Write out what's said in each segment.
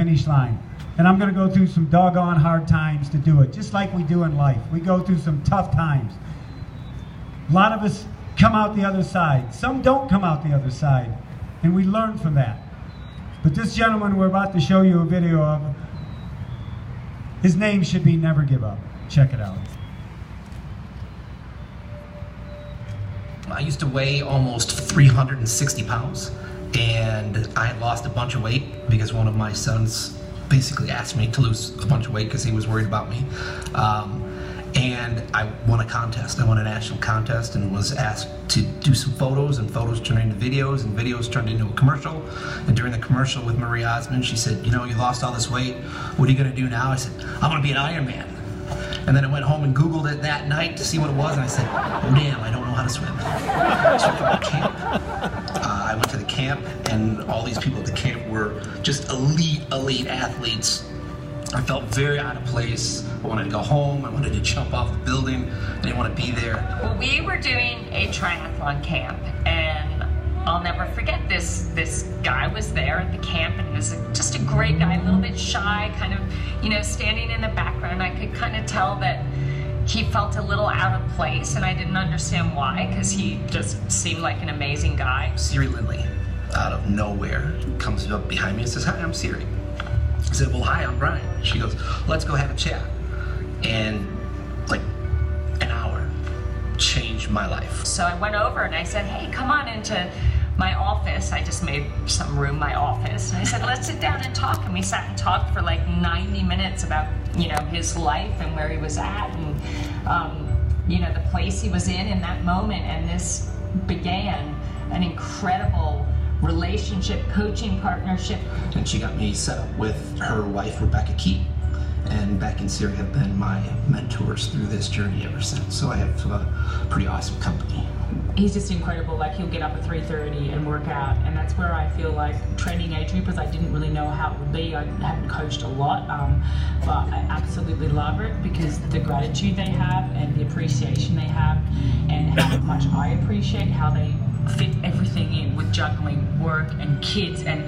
finish line. And I'm gonna go through some doggone hard times to do it, just like we do in life. We go through some tough times. A lot of us come out the other side. Some don't come out the other side, and we learn from that. But this gentleman we're about to show you a video of, his name should be Never Give Up. Check it out. I used to weigh almost 360 pounds, and I had lost a bunch of weight because one of my sons basically asked me to lose a bunch of weight because he was worried about me. And I won a contest. I won a national contest and was asked to do some photos, and photos turned into videos, and videos turned into a commercial. And during the commercial with Marie Osmond, she said, you know, you lost all this weight. What are you gonna do now? I said, I'm gonna be an Ironman. And then I went home and Googled it that night to see what it was, and I said, oh damn, I don't know how to swim. So I went to camp. I went to the camp, and all these people at the camp were just elite athletes. I felt very out of place. I wanted to go home. I wanted to jump off the building. I didn't want to be there. Well, we were doing a triathlon camp, and I'll never forget this guy was there at the camp, and he was just a great guy, a little bit shy, kind of, you know, standing in the background. I could kind of tell that he felt a little out of place, and I didn't understand why, because he just seemed like an amazing guy. Siri Lindley, out of nowhere, comes up behind me and says, hi, I'm Siri. I said, well, hi, I'm Brian. She goes, let's go have a chat. And like an hour changed my life. So I went over and I said, hey, come on into my office. I just made some room my office. And I said, let's sit down and talk. And we sat and talked for like 90 minutes about, you know, his life and where he was at, and, you know, the place he was in that moment. And this began an incredible relationship, coaching partnership. And she got me set up with her wife, Rebecca Key. And Beck and Siri have been my mentors through this journey ever since. So I have a pretty awesome company. He's just incredible. Like, he'll get up at 3:30 and work out, and that's where I feel like training age groupers, I didn't really know how it would be. I haven't coached a lot, but I absolutely love it because the gratitude they have and the appreciation they have, and how much I appreciate how they fit everything in with juggling work and kids. And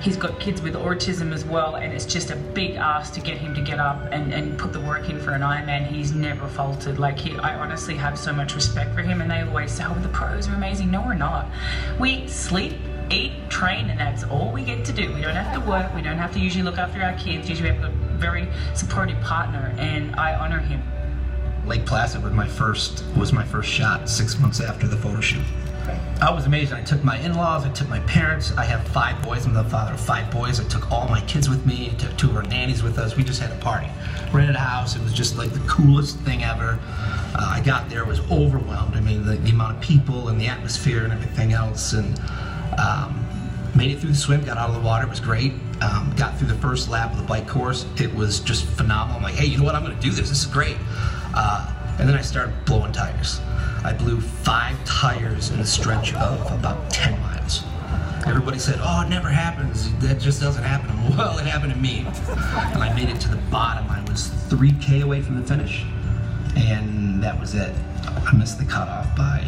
he's got kids with autism as well, and it's just a big ask to get him to get up and put the work in for an Ironman. He's never faltered. Like, I honestly have so much respect for him, and they always say, oh, the pros are amazing. No, we're not. We sleep, eat, train, and that's all we get to do. We don't have to work. We don't have to usually look after our kids. Usually we have a very supportive partner, and I honor him. Lake Placid was my first shot 6 months after the photo shoot. I was amazing. I took my in-laws, I took my parents. I have 5 boys. I'm the father of 5 boys. I took all my kids with me. I took 2 of our nannies with us. We just had a party. Rented a house. It was just like the coolest thing ever. I got there, was overwhelmed. I mean, the amount of people and the atmosphere and everything else. And made it through the swim, got out of the water. It was great. Got through the first lap of the bike course. It was just phenomenal. I'm like, hey, you know what? I'm going to do this. This is great. And then I started blowing tires. I blew 5 tires in a stretch of about 10 miles. Everybody said, oh, it never happens. That just doesn't happen. Well, it happened to me. And I made it to the bottom. I was 3K away from the finish. And that was it. I missed the cutoff by,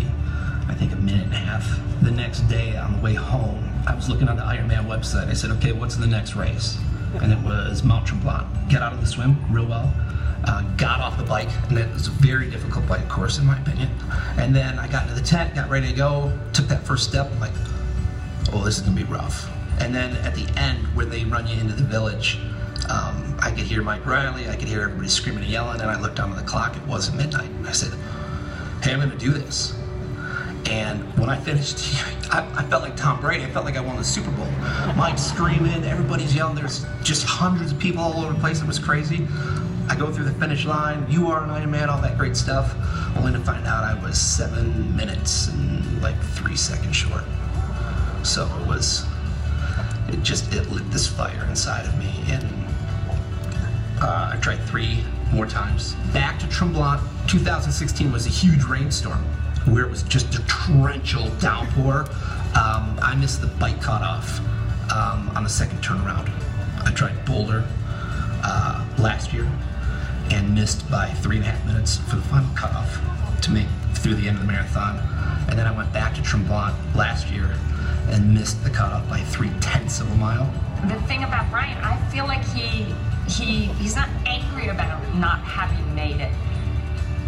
I think, 1.5 minutes. The next day, on the way home, I was looking on the Ironman website. I said, okay, what's the next race? And it was Mount Tremblant. Get out of the swim real well. Got off the bike, and it was a very difficult bike course in my opinion. And then I got into the tent, got ready to go, took that first step, I'm like, oh, this is gonna be rough. And then at the end, where they run you into the village, I could hear Mike Riley, I could hear everybody screaming and yelling, and I looked down at the clock, it wasn't midnight. And I said, hey, I'm gonna do this. And when I finished, I felt like Tom Brady. I felt like I won the Super Bowl. Mike's screaming, everybody's yelling, there's just hundreds of people all over the place, it was crazy. I go through the finish line, you are an Ironman, all that great stuff, only to find out I was 7 minutes and like 3 seconds short. So it lit this fire inside of me, and I tried 3 more times. Back to Tremblant, 2016 was a huge rainstorm where it was just a torrential downpour. I missed the bike cutoff on the second turnaround. I tried Boulder last year and missed by 3.5 minutes for the final cutoff to make through the end of the marathon. And then I went back to Tremblant last year and missed the cutoff by 0.3 of a mile. The thing about Brian, I feel like he's not angry about not having made it.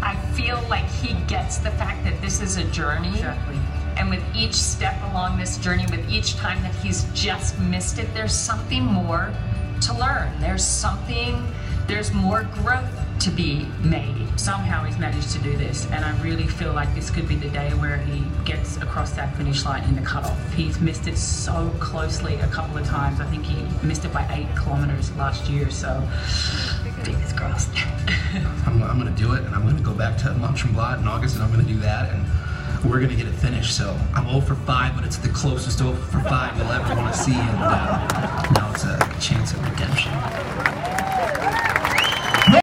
I feel like he gets the fact that this is a journey. Exactly. And with each step along this journey, with each time that he's just missed it, there's something more to learn. There's more growth to be made. Somehow he's managed to do this, and I really feel like this could be the day where he gets across that finish line in the cutoff. He's missed it so closely a couple of times. I think he missed it by 8 kilometers last year, so fingers crossed. I'm going to do it, and I'm going to go back to Mont Tremblant in August, and I'm going to do that, and we're going to get it finished. So I'm 0 for 5, but it's the closest 0 for 5 you'll ever want to see, and now it's a chance at redemption.